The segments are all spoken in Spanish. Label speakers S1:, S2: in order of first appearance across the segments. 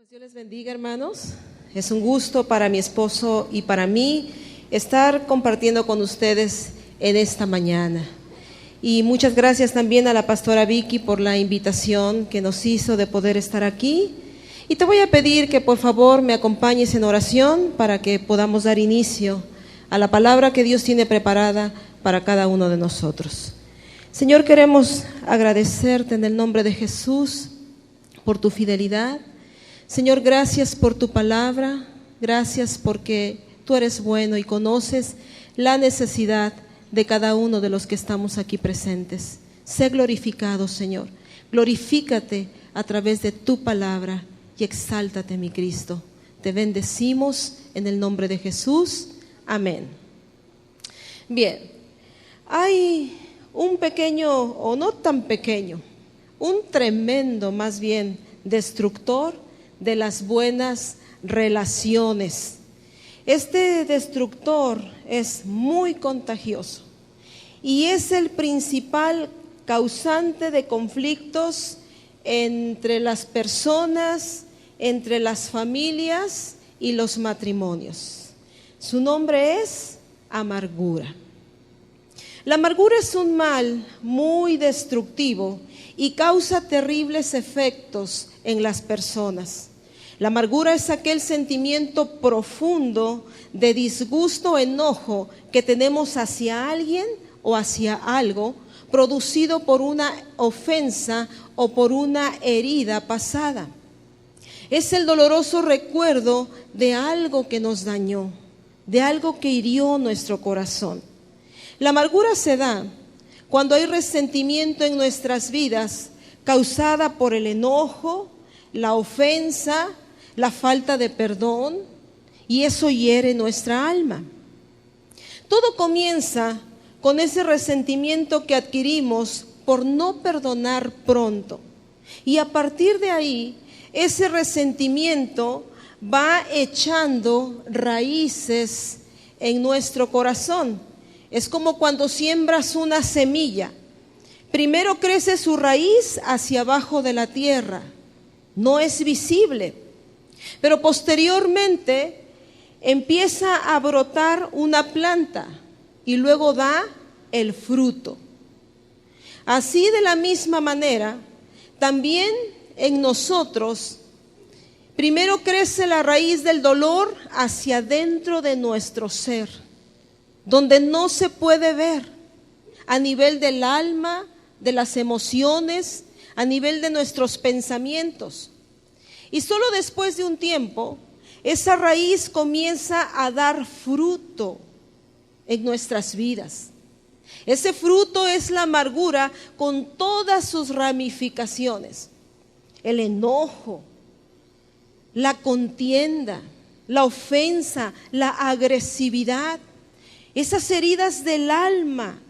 S1: Pues Dios les bendiga, hermanos. Es un gusto para mi esposo y para mí estar compartiendo con ustedes en esta mañana. Y muchas gracias también a la pastora Vicky por la invitación que nos hizo de poder estar aquí. Y te voy a pedir que por favor me acompañes en oración para que podamos dar inicio a la palabra que Dios tiene preparada para cada uno de nosotros. Señor, queremos agradecerte en el nombre de Jesús por tu fidelidad. Señor, gracias por tu palabra, gracias porque tú eres bueno y conoces la necesidad de cada uno de los que estamos aquí presentes. Sé glorificado, Señor, glorifícate a través de tu palabra y exáltate, mi Cristo. Te bendecimos en el nombre de Jesús. Amén. Bien, hay un pequeño, o no tan pequeño, un tremendo más bien destructor de las buenas relaciones. Este destructor es muy contagioso y es el principal causante de conflictos entre las personas, entre las familias y los matrimonios. Su nombre es amargura. La amargura es un mal muy destructivo y causa terribles efectos en las personas. La amargura es aquel sentimiento profundo de disgusto o enojo que tenemos hacia alguien o hacia algo, producido por una ofensa o por una herida pasada. Es el doloroso recuerdo de algo que nos dañó, de algo que hirió nuestro corazón. La amargura se da cuando hay resentimiento en nuestras vidas causada por el enojo, la ofensa, la falta de perdón, y eso hiere nuestra alma. Todo comienza con ese resentimiento que adquirimos por no perdonar pronto. Y a partir de ahí, ese resentimiento va echando raíces en nuestro corazón. Es como cuando siembras una semilla. Primero crece su raíz hacia abajo de la tierra. No es visible. Pero posteriormente empieza a brotar una planta y luego da el fruto. Así, de la misma manera, también en nosotros, primero crece la raíz del dolor hacia dentro de nuestro ser, donde no se puede ver, a nivel del alma, de las emociones, a nivel de nuestros pensamientos. Y solo después de un tiempo, esa raíz comienza a dar fruto en nuestras vidas. Ese fruto es la amargura con todas sus ramificaciones. El enojo, la contienda, la ofensa, la agresividad, esas heridas del alma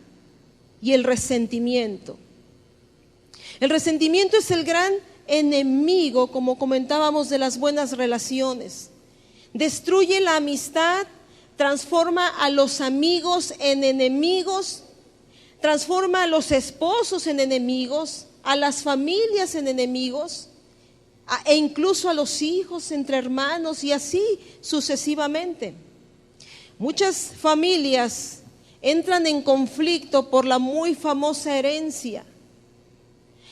S1: y el resentimiento. El resentimiento es el gran enemigo, como comentábamos, de las buenas relaciones. Destruye la amistad, transforma a los amigos en enemigos, transforma a los esposos en enemigos, a las familias en enemigos, e incluso a los hijos entre hermanos, y así sucesivamente. Muchas familias entran en conflicto por la muy famosa herencia.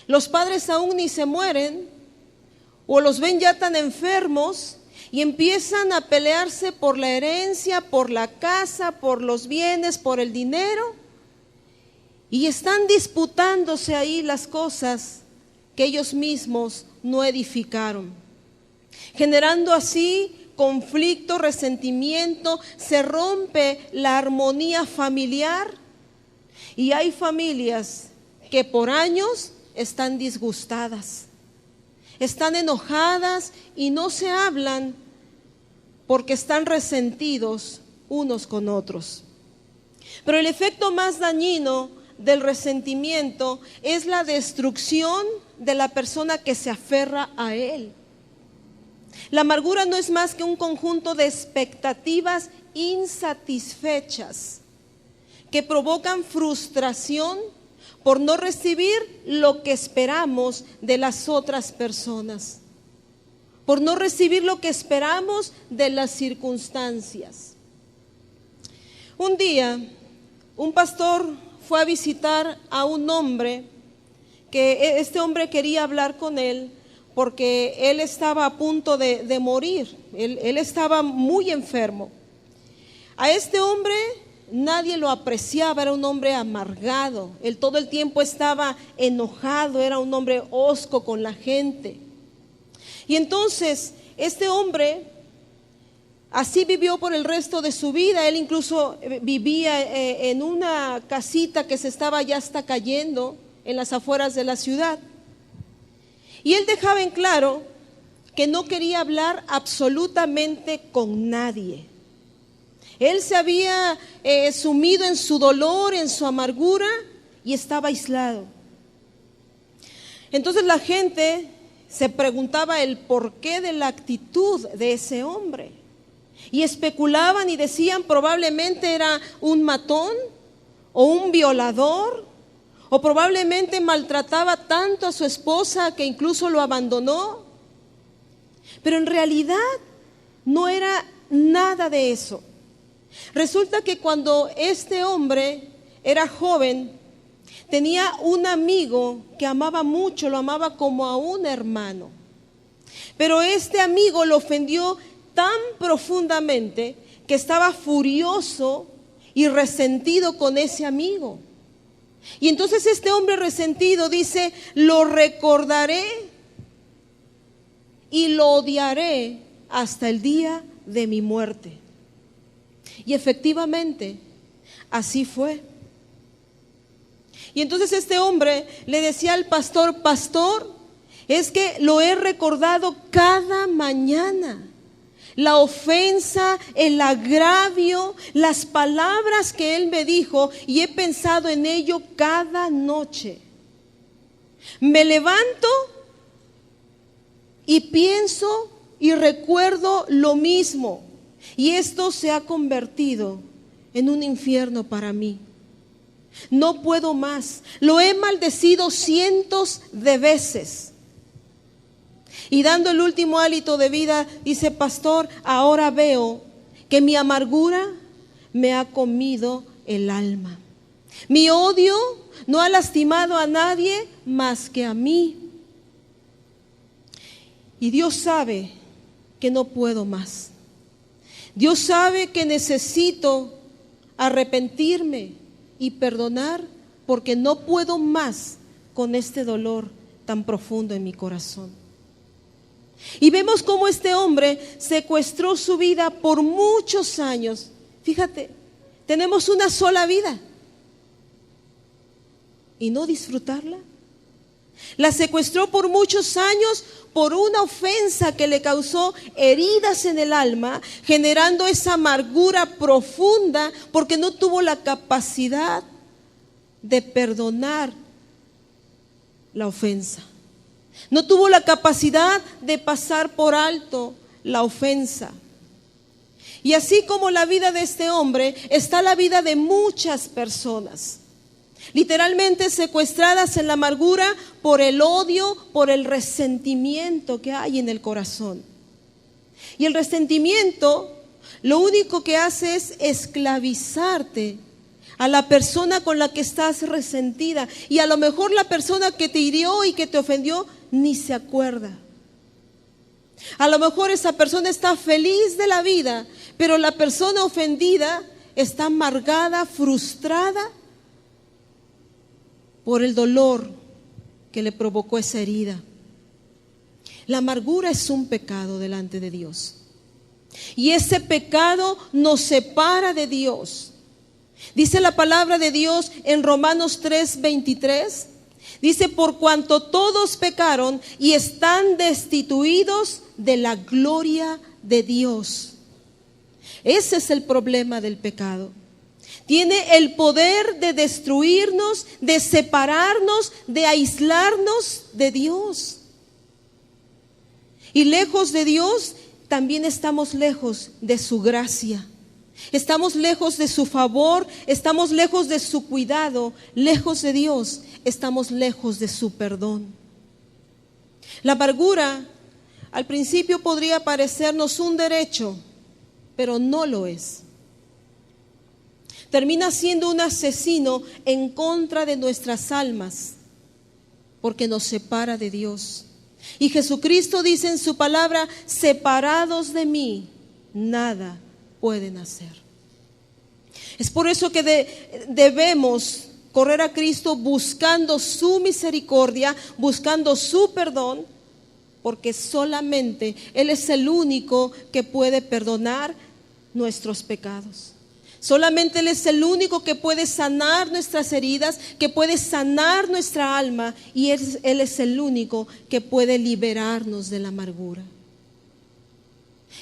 S1: Los padres aún ni se mueren o los ven ya tan enfermos y empiezan a pelearse por la herencia, por la casa, por los bienes, por el dinero, y están disputándose ahí las cosas que ellos mismos no edificaron, generando así conflicto, resentimiento. Se rompe la armonía familiar y hay familias que por años están disgustadas, están enojadas y no se hablan porque están resentidos unos con otros. Pero el efecto más dañino del resentimiento es la destrucción de la persona que se aferra a él. La amargura no es más que un conjunto de expectativas insatisfechas que provocan frustración por no recibir lo que esperamos de las otras personas. por no recibir lo que esperamos de las circunstancias. Un día, un pastor fue a visitar a un hombre, que este hombre quería hablar con él porque él estaba a punto de morir, él estaba muy enfermo. A este hombre nadie lo apreciaba, era un hombre amargado, él todo el tiempo estaba enojado, era un hombre hosco con la gente. Y entonces este hombre así vivió por el resto de su vida. Él incluso vivía en una casita que se estaba ya hasta cayendo en las afueras de la ciudad. Y él dejaba en claro que no quería hablar absolutamente con nadie. Él se había sumido en su dolor, en su amargura, y estaba aislado. Entonces la gente se preguntaba el porqué de la actitud de ese hombre. Y especulaban y decían probablemente era un matón o un violador, o probablemente maltrataba tanto a su esposa que incluso lo abandonó. Pero en realidad no era nada de eso. Resulta que cuando este hombre era joven, tenía un amigo que amaba mucho, lo amaba como a un hermano. Pero este amigo lo ofendió tan profundamente que estaba furioso y resentido con ese amigo. Y entonces este hombre resentido dice: lo recordaré y lo odiaré hasta el día de mi muerte. Y efectivamente, así fue. Y entonces este hombre le decía al pastor: pastor, es que lo he recordado cada mañana. La ofensa, el agravio, las palabras que él me dijo, y he pensado en ello cada noche. Me levanto y pienso y recuerdo lo mismo, y esto se ha convertido en un infierno para mí. No puedo más, lo he maldecido cientos de veces. Y dando el último hálito de vida, dice: pastor, ahora veo que mi amargura me ha comido el alma. Mi odio no ha lastimado a nadie más que a mí. Y Dios sabe que no puedo más. Dios sabe que necesito arrepentirme y perdonar, porque no puedo más con este dolor tan profundo en mi corazón. Y vemos cómo este hombre secuestró su vida por muchos años. Fíjate, tenemos una sola vida y no disfrutarla. La secuestró por muchos años por una ofensa que le causó heridas en el alma, generando esa amargura profunda porque no tuvo la capacidad de perdonar la ofensa. No tuvo la capacidad de pasar por alto la ofensa. Y así como la vida de este hombre, está la vida de muchas personas, literalmente secuestradas en la amargura por el odio, por el resentimiento que hay en el corazón. Y el resentimiento lo único que hace es esclavizarte a la persona con la que estás resentida. Y a lo mejor la persona que te hirió y que te ofendió ni se acuerda. A lo mejor esa persona está feliz de la vida, pero la persona ofendida está amargada, frustrada por el dolor que le provocó esa herida. La amargura es un pecado delante de Dios. Y ese pecado nos separa de Dios. Dice la palabra de Dios en Romanos 3:23. Dice: por cuanto todos pecaron y están destituidos de la gloria de Dios. Ese es el problema del pecado. Tiene el poder de destruirnos, de separarnos, de aislarnos de Dios. Y lejos de Dios, también estamos lejos de su gracia. Estamos lejos de su favor, estamos lejos de su cuidado, lejos de Dios, estamos lejos de su perdón. La amargura al principio podría parecernos un derecho, pero no lo es. Termina siendo un asesino en contra de nuestras almas, porque nos separa de Dios. Y Jesucristo dice en su palabra: separados de mí, nada pueden hacer. Es por eso que debemos correr a Cristo buscando su misericordia, buscando su perdón, porque solamente Él es el único que puede perdonar nuestros pecados. Solamente Él es el único que puede sanar nuestras heridas, que puede sanar nuestra alma, y Él es el único que puede liberarnos de la amargura.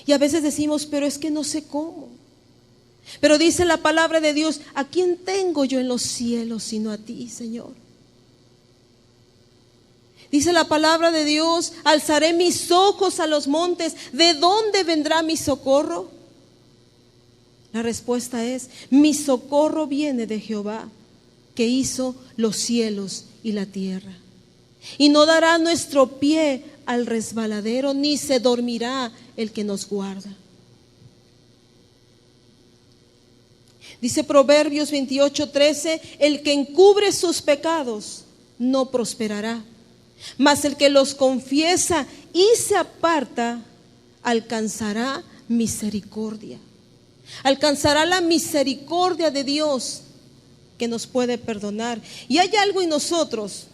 S1: Y a veces decimos: pero es que no sé cómo. Pero dice la palabra de Dios: ¿a quién tengo yo en los cielos sino a ti, Señor? Dice la palabra de Dios: alzaré mis ojos a los montes, ¿de dónde vendrá mi socorro? La respuesta es: mi socorro viene de Jehová, que hizo los cielos y la tierra. Y no dará nuestro pie al resbaladero, ni se dormirá el que nos guarda. Dice Proverbios 28:13: el que encubre sus pecados no prosperará, mas el que los confiesa y se aparta alcanzará misericordia. Alcanzará la misericordia de Dios, que nos puede perdonar. Y hay algo en nosotros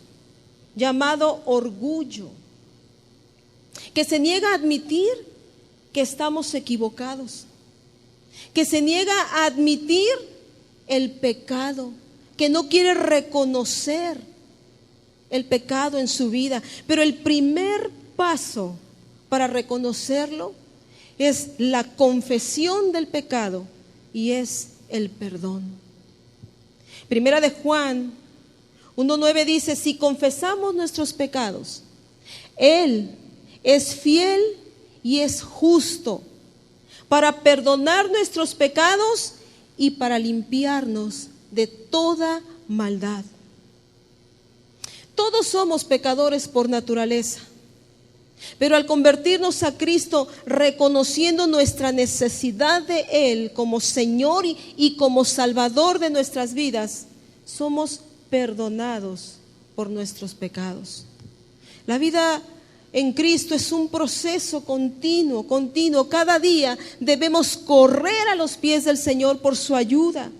S1: llamado orgullo, que se niega a admitir que estamos equivocados, que se niega a admitir el pecado, que no quiere reconocer el pecado en su vida. Pero el primer paso para reconocerlo es la confesión del pecado, y es el perdón. Primera de Juan 1:9 dice: si confesamos nuestros pecados, Él es fiel y es justo para perdonar nuestros pecados y para limpiarnos de toda maldad. Todos somos pecadores por naturaleza, pero al convertirnos a Cristo, reconociendo nuestra necesidad de Él como Señor y como Salvador de nuestras vidas, somos perdonados por nuestros pecados. La vida en Cristo es un proceso continuo. Cada día debemos correr a los pies del Señor por su ayuda,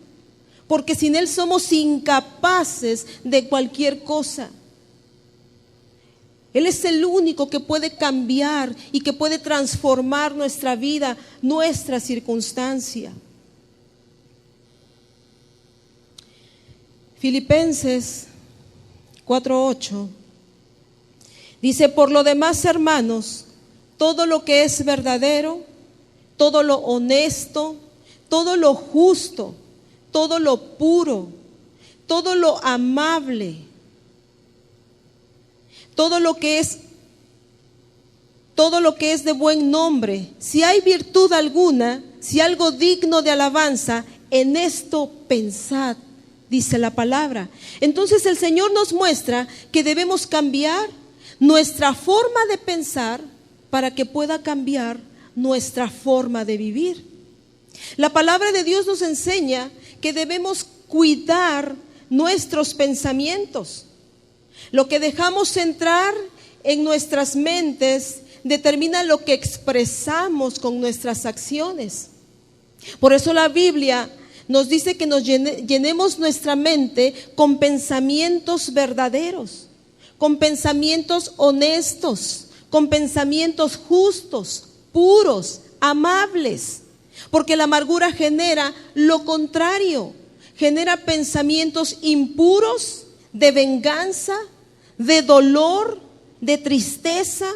S1: porque sin Él somos incapaces de cualquier cosa. Él es el único que puede cambiar y que puede transformar nuestra vida, nuestra circunstancia. Filipenses 4:8 dice: por lo demás, hermanos, todo lo que es verdadero, todo lo honesto, todo lo justo, todo lo puro, todo lo amable, todo lo que es de buen nombre, si hay virtud alguna, si algo digno de alabanza, en esto pensad, dice la palabra. Entonces el Señor nos muestra que debemos cambiar nuestra forma de pensar para que pueda cambiar nuestra forma de vivir. La palabra de Dios nos enseña que debemos cuidar nuestros pensamientos. Lo que dejamos entrar en nuestras mentes determina lo que expresamos con nuestras acciones. Por eso la Biblia nos dice que nos llenemos nuestra mente con pensamientos verdaderos, con pensamientos honestos, con pensamientos justos, puros, amables. Porque la amargura genera lo contrario, genera pensamientos impuros, de venganza, de dolor, de tristeza.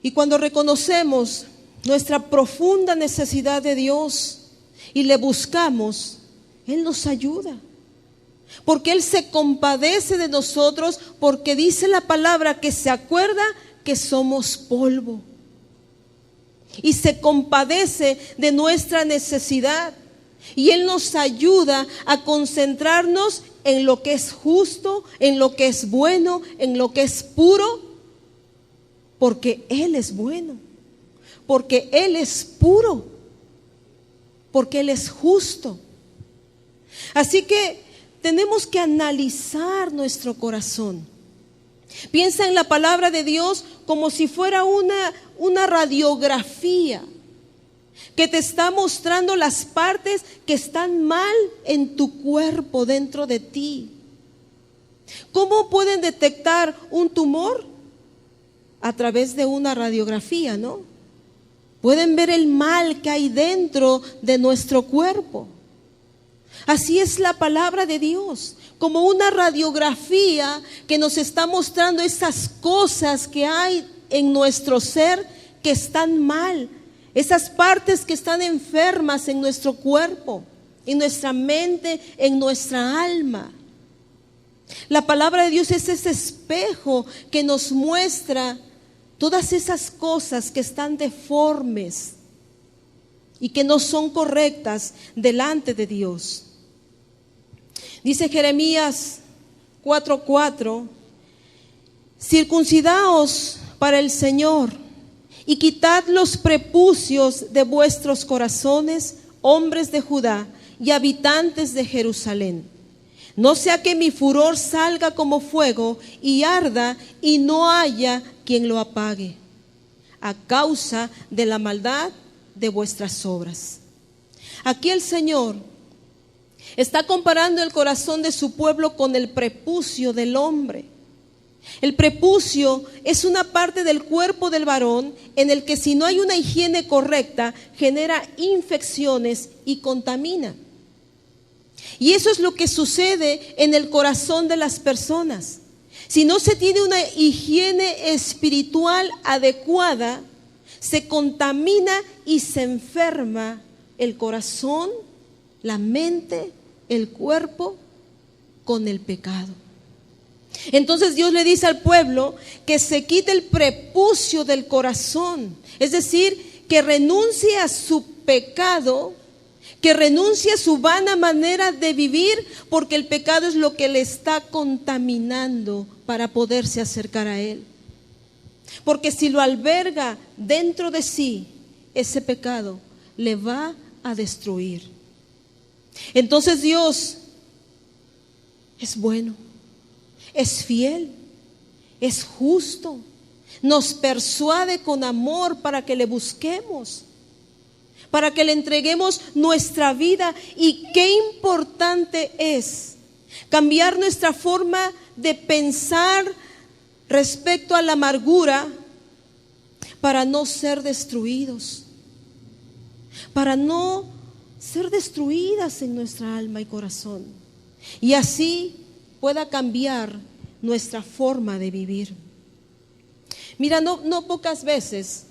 S1: Y cuando reconocemos nuestra profunda necesidad de Dios y le buscamos, Él nos ayuda. Porque Él se compadece de nosotros, porque dice la palabra que se acuerda que somos polvo. Y se compadece de nuestra necesidad. Y Él nos ayuda a concentrarnos en lo que es justo, en lo que es bueno, en lo que es puro, porque Él es bueno, porque Él es puro, porque Él es justo. Así que tenemos que analizar nuestro corazón. Piensa en la palabra de Dios como si fuera una radiografía que te está mostrando las partes que están mal en tu cuerpo, dentro de ti. ¿Cómo pueden detectar un tumor? A través de una radiografía, ¿no? Pueden ver el mal que hay dentro de nuestro cuerpo. Así es la palabra de Dios, como una radiografía que nos está mostrando esas cosas que hay en nuestro ser que están mal, esas partes que están enfermas en nuestro cuerpo, en nuestra mente, en nuestra alma. La palabra de Dios es ese espejo que nos muestra todas esas cosas que están deformes y que no son correctas delante de Dios. Dice Jeremías 4:4, circuncidaos para el Señor y quitad los prepucios de vuestros corazones, hombres de Judá y habitantes de Jerusalén. No sea que mi furor salga como fuego y arda y no haya quien lo apague, a causa de la maldad de vuestras obras. Aquí el Señor está comparando el corazón de su pueblo con el prepucio del hombre. El prepucio es una parte del cuerpo del varón en el que, si no hay una higiene correcta, genera infecciones y contamina. Y eso es lo que sucede en el corazón de las personas. Si no se tiene una higiene espiritual adecuada, se contamina y se enferma el corazón, la mente, el cuerpo con el pecado. Entonces Dios le dice al pueblo que se quite el prepucio del corazón, es decir, que renuncie a su pecado, que renuncie a su vana manera de vivir, porque el pecado es lo que le está contaminando para poderse acercar a Él. Porque si lo alberga dentro de sí, ese pecado le va a destruir. Entonces Dios es bueno, es fiel, es justo, nos persuade con amor para que le busquemos, para que le entreguemos nuestra vida. Y qué importante es cambiar nuestra forma de pensar respecto a la amargura para no ser destruidos, para no ser destruidas en nuestra alma y corazón, y así pueda cambiar nuestra forma de vivir. Mira, no pocas veces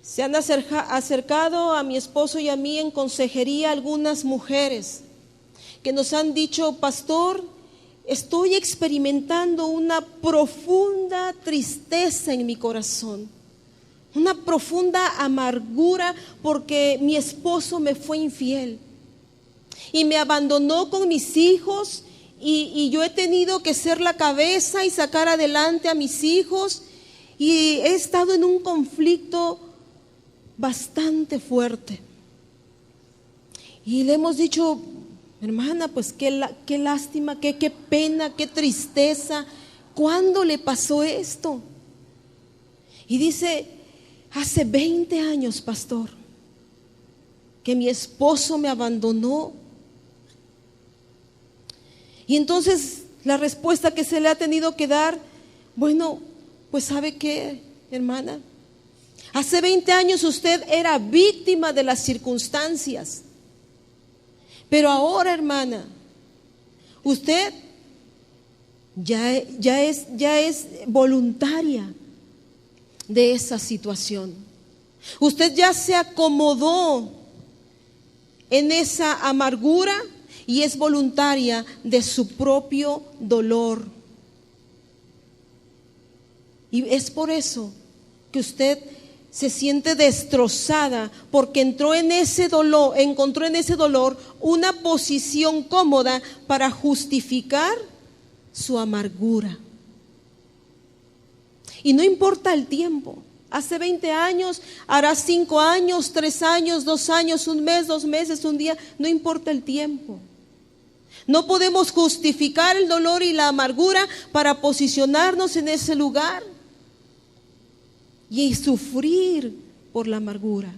S1: se han acercado a mi esposo y a mí en consejería algunas mujeres que nos han dicho: pastor, estoy experimentando una profunda tristeza en mi corazón, una profunda amargura porque mi esposo me fue infiel y me abandonó con mis hijos, y yo he tenido que ser la cabeza y sacar adelante a mis hijos, y he estado en un conflicto bastante fuerte. Y le hemos dicho: hermana, pues qué lástima, qué pena, qué tristeza. ¿Cuándo le pasó esto? Y dice: hace 20 años, pastor, que mi esposo me abandonó. Y entonces la respuesta que se le ha tenido que dar: bueno, pues ¿sabe qué, hermana? Hace 20 años usted era víctima de las circunstancias, pero ahora, hermana, usted ya es voluntaria de esa situación. Usted ya se acomodó en esa amargura y es voluntaria de su propio dolor. Y es por eso que usted se siente destrozada porque encontró en ese dolor una posición cómoda para justificar su amargura. Y no importa el tiempo. Hace 20 años, hará 5 años, 3 años, 2 años, 1 mes, 2 meses, 1 día, no importa el tiempo. No podemos justificar el dolor y la amargura para posicionarnos en ese lugar y sufrir por la amargura.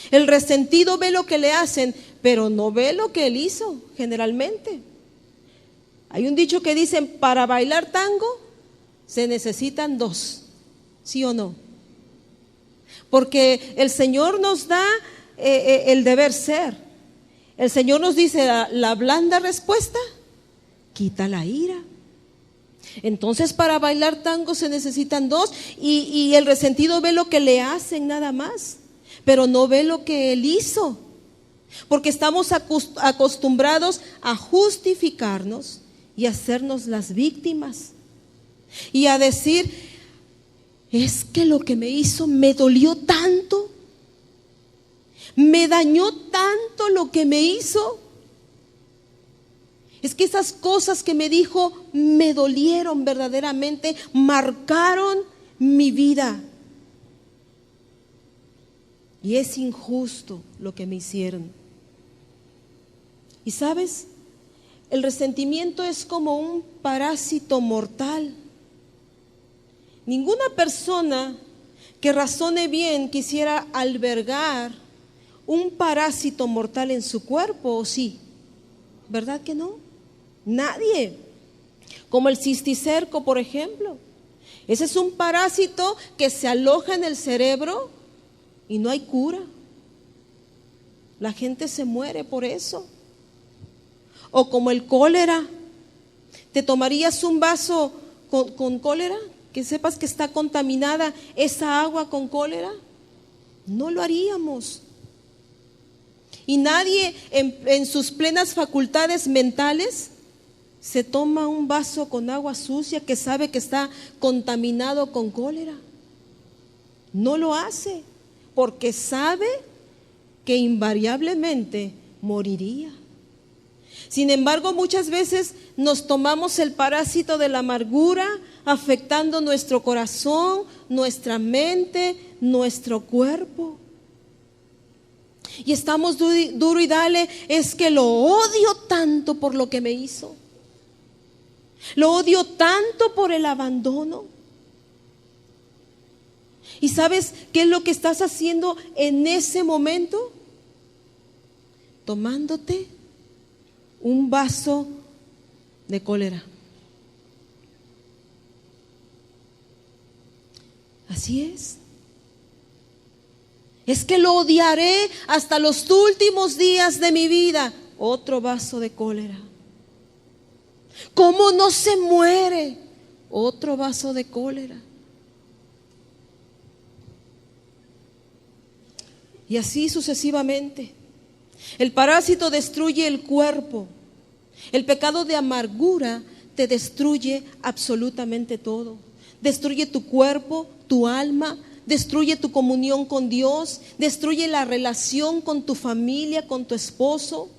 S1: El resentido ve lo que le hacen, pero no ve lo que él hizo, generalmente. Hay un dicho que dicen, para bailar tango se necesitan 2, ¿sí o no? Porque el Señor nos da el deber ser. El Señor nos dice, la blanda respuesta quita la ira. Entonces para bailar tango se necesitan 2 y el resentido ve lo que le hacen nada más, pero no ve lo que él hizo, porque estamos acostumbrados a justificarnos y a hacernos las víctimas y a decir, es que lo que me hizo me dolió tanto, me dañó tanto lo que me hizo. Es que esas cosas que me dijo me dolieron verdaderamente, marcaron mi vida. Y es injusto lo que me hicieron. Y sabes, el resentimiento es como un parásito mortal. Ninguna persona que razone bien quisiera albergar un parásito mortal en su cuerpo, ¿o sí? ¿Verdad que no? Nadie. Como el cisticerco, por ejemplo. Ese es un parásito que se aloja en el cerebro y no hay cura. La gente se muere por eso. O como el cólera. ¿Te tomarías un vaso con cólera? Que sepas que está contaminada esa agua con cólera. No lo haríamos. Y nadie en sus plenas facultades mentales se toma un vaso con agua sucia que sabe que está contaminado con cólera. No lo hace porque sabe que invariablemente moriría. Sin embargo, muchas veces nos tomamos el parásito de la amargura, afectando nuestro corazón, nuestra mente, nuestro cuerpo. Y estamos duro y dale, es que lo odio tanto por lo que me hizo. Lo odio tanto por el abandono. ¿Y sabes qué es lo que estás haciendo en ese momento? Tomándote un vaso de cólera. Así es. Es que lo odiaré hasta los últimos días de mi vida. Otro vaso de cólera. ¿Cómo no se muere? Otro vaso de cólera. Y así sucesivamente. El parásito destruye el cuerpo. El pecado de amargura te destruye absolutamente todo. Destruye tu cuerpo, tu alma, destruye tu comunión con Dios, destruye la relación con tu familia, con tu esposo.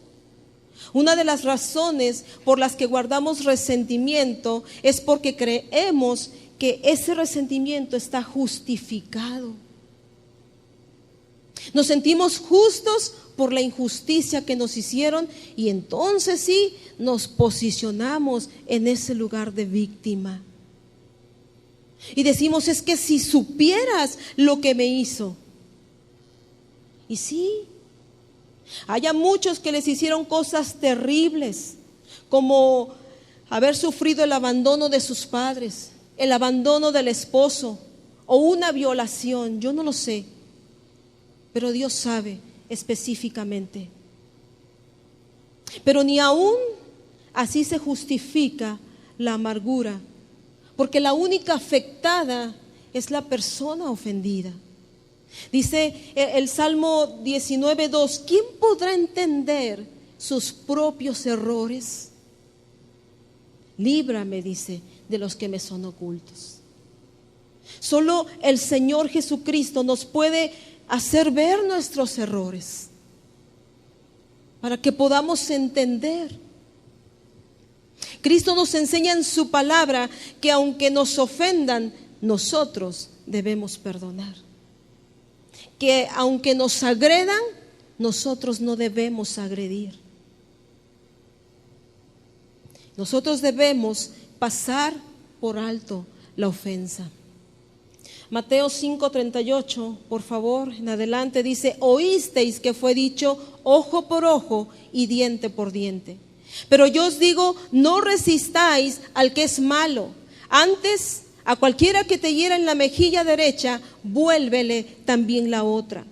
S1: Una de las razones por las que guardamos resentimiento es porque creemos que ese resentimiento está justificado. Nos sentimos justos por la injusticia que nos hicieron y entonces sí nos posicionamos en ese lugar de víctima. Y decimos, es que si supieras lo que me hizo. Y sí, hay a muchos que les hicieron cosas terribles, como haber sufrido el abandono de sus padres, el abandono del esposo o una violación, yo no lo sé, pero Dios sabe específicamente. Pero ni aún así se justifica la amargura, porque la única afectada es la persona ofendida. Dice el Salmo 19:2, ¿quién podrá entender sus propios errores? Líbrame, dice, de los que me son ocultos. Solo el Señor Jesucristo nos puede hacer ver nuestros errores para que podamos entender. Cristo nos enseña en su palabra que aunque nos ofendan, nosotros debemos perdonar. Que aunque nos agredan, nosotros no debemos agredir. Nosotros debemos pasar por alto la ofensa. Mateo 5:38, por favor, en adelante dice: oísteis que fue dicho ojo por ojo y diente por diente. Pero yo os digo, no resistáis al que es malo. Antes, a cualquiera que te hiera en la mejilla derecha, vuélvele también la otra.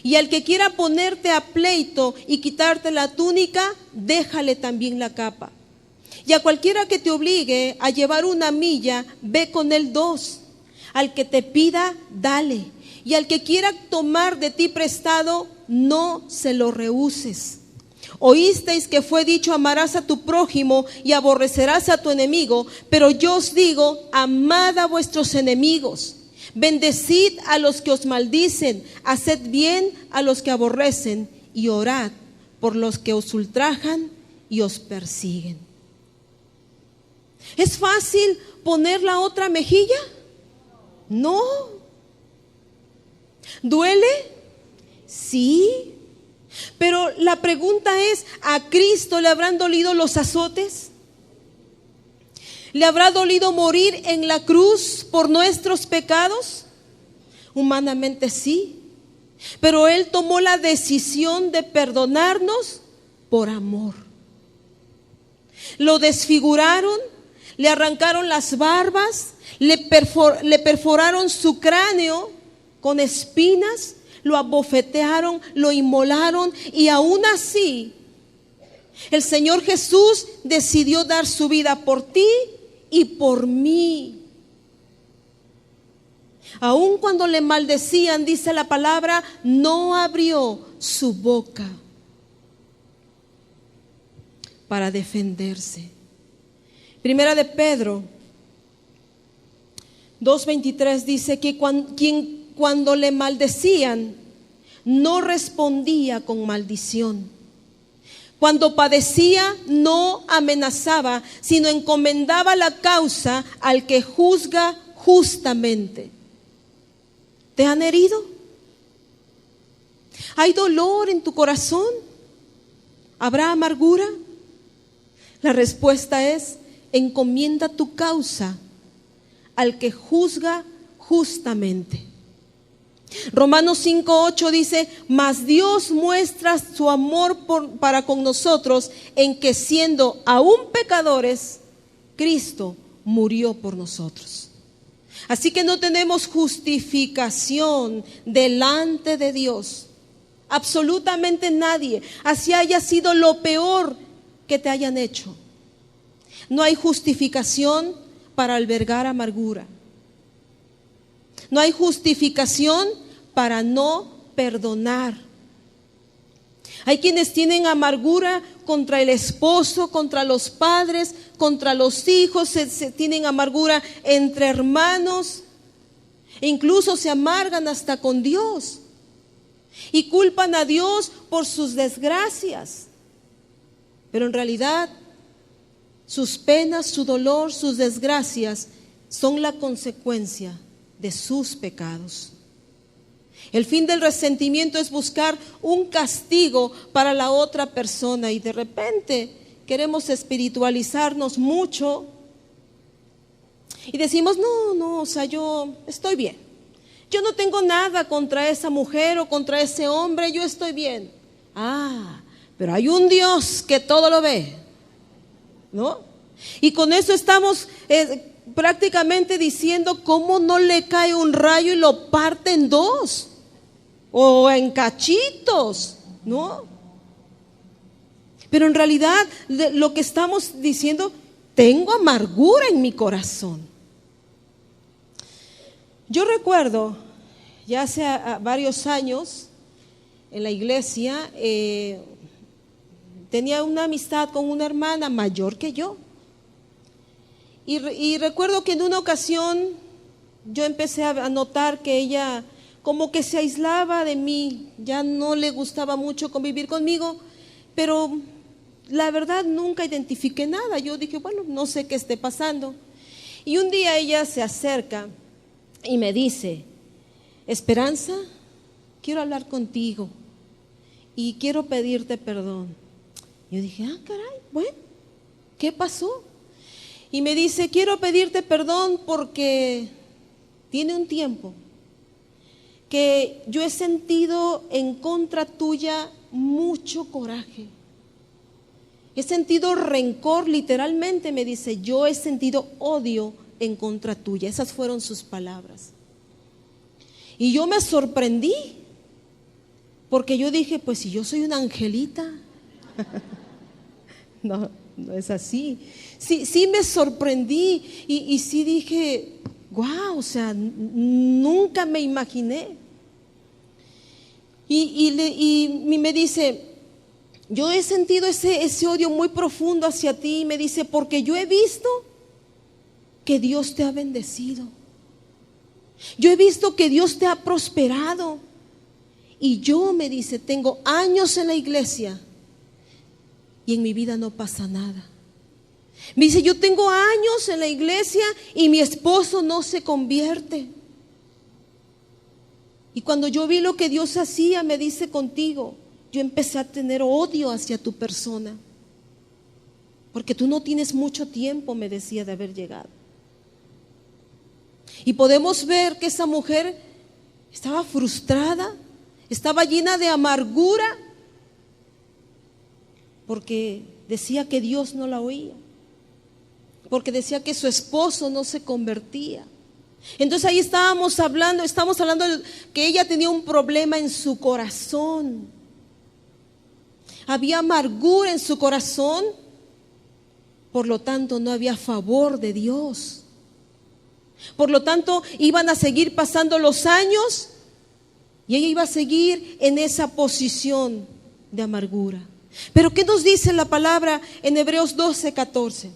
S1: Y al que quiera ponerte a pleito y quitarte la túnica, déjale también la capa. Y a cualquiera que te obligue a llevar una milla, ve con él 2. Al que te pida, dale. Y al que quiera tomar de ti prestado, no se lo rehuses. Oísteis que fue dicho: amarás a tu prójimo y aborrecerás a tu enemigo. Pero yo os digo, amad a vuestros enemigos. Bendecid a los que os maldicen. Haced bien a los que aborrecen. Y orad por los que os ultrajan y os persiguen. ¿Es fácil poner la otra mejilla? No. ¿Duele? Sí. Pero la pregunta es, ¿a Cristo le habrán dolido los azotes? ¿Le habrá dolido morir en la cruz por nuestros pecados? Humanamente sí. Pero Él tomó la decisión de perdonarnos por amor. Lo desfiguraron, le arrancaron las barbas, le perforaron su cráneo con espinas, lo abofetearon, lo inmolaron, y aún así el Señor Jesús decidió dar su vida por ti y por mí. Aun cuando le maldecían, dice la palabra, no abrió su boca para defenderse. Primera de Pedro 2:23 dice que cuando le maldecían, no respondía con maldición. Cuando padecía, no amenazaba, sino encomendaba la causa al que juzga justamente. ¿Te han herido? ¿Hay dolor en tu corazón? ¿Habrá amargura? La respuesta es: encomienda tu causa al que juzga justamente. Romanos 5:8 dice: mas Dios muestra su amor para con nosotros en que, siendo aún pecadores, Cristo murió por nosotros. Así que no tenemos justificación delante de Dios. Absolutamente nadie, así haya sido lo peor que te hayan hecho. No hay justificación para albergar amargura. No hay justificación para no perdonar. Hay quienes tienen amargura contra el esposo, contra los padres, contra los hijos, se tienen amargura entre hermanos, e incluso se amargan hasta con Dios y culpan a Dios por sus desgracias. Pero en realidad, sus penas, su dolor, sus desgracias son la consecuencia de sus pecados. El fin del resentimiento es buscar un castigo para la otra persona, y de repente queremos espiritualizarnos mucho y decimos: no, yo estoy bien. Yo no tengo nada contra esa mujer o contra ese hombre, yo estoy bien. Pero hay un Dios que todo lo ve, ¿no? Y con eso estamos prácticamente diciendo: ¿cómo no le cae un rayo y lo parte en dos? O en cachitos, ¿no? Pero en realidad lo que estamos diciendo: tengo amargura en mi corazón. Yo recuerdo, ya hace varios años, en la iglesia, tenía una amistad con una hermana mayor que yo. Y recuerdo que en una ocasión yo empecé a notar que ella como que se aislaba de mí, ya no le gustaba mucho convivir conmigo, pero la verdad nunca identifiqué nada. Yo dije, bueno, no sé qué esté pasando. Y un día ella se acerca y me dice, Esperanza, quiero hablar contigo y quiero pedirte perdón. Yo dije, caray, bueno, ¿qué pasó? Y me dice, quiero pedirte perdón porque tiene un tiempo que yo he sentido en contra tuya mucho coraje. He sentido rencor, literalmente me dice, yo he sentido odio en contra tuya. Esas fueron sus palabras. Y yo me sorprendí, porque yo dije, pues si yo soy una angelita. No, no es así. Sí me sorprendí y sí dije, wow, o sea, nunca me imaginé. Y me dice, yo he sentido ese odio muy profundo hacia ti. Y me dice, porque yo he visto que Dios te ha bendecido. Yo he visto que Dios te ha prosperado. Y yo, me dice, tengo años en la iglesia y en mi vida no pasa nada. Me dice, yo tengo años en la iglesia y mi esposo no se convierte. Y cuando yo vi lo que Dios hacía, me dice, contigo, yo empecé a tener odio hacia tu persona. Porque tú no tienes mucho tiempo, me decía, de haber llegado. Y podemos ver que esa mujer estaba frustrada, estaba llena de amargura, porque decía que Dios no la oía, porque decía que su esposo no se convertía. Entonces ahí estamos hablando de que ella tenía un problema en su corazón. Había amargura en su corazón, por lo tanto no había favor de Dios. Por lo tanto iban a seguir pasando los años y ella iba a seguir en esa posición de amargura. Pero ¿qué nos dice la palabra en Hebreos 12:14?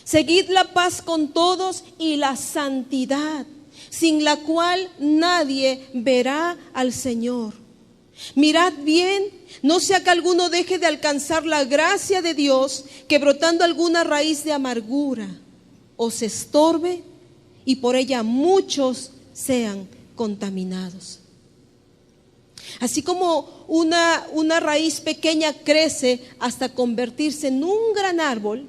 S1: Seguid la paz con todos y la santidad, sin la cual nadie verá al Señor. Mirad bien, no sea que alguno deje de alcanzar la gracia de Dios, que brotando alguna raíz de amargura os estorbe y por ella muchos sean contaminados. Así como una raíz pequeña crece hasta convertirse en un gran árbol,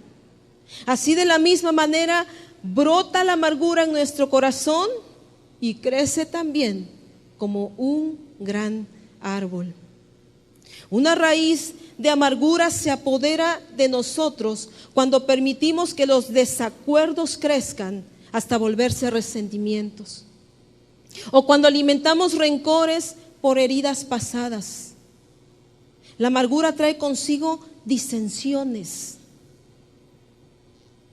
S1: así de la misma manera brota la amargura en nuestro corazón y crece también como un gran árbol. Una raíz de amargura se apodera de nosotros cuando permitimos que los desacuerdos crezcan hasta volverse resentimientos, o cuando alimentamos rencores por heridas pasadas. La amargura trae consigo disensiones,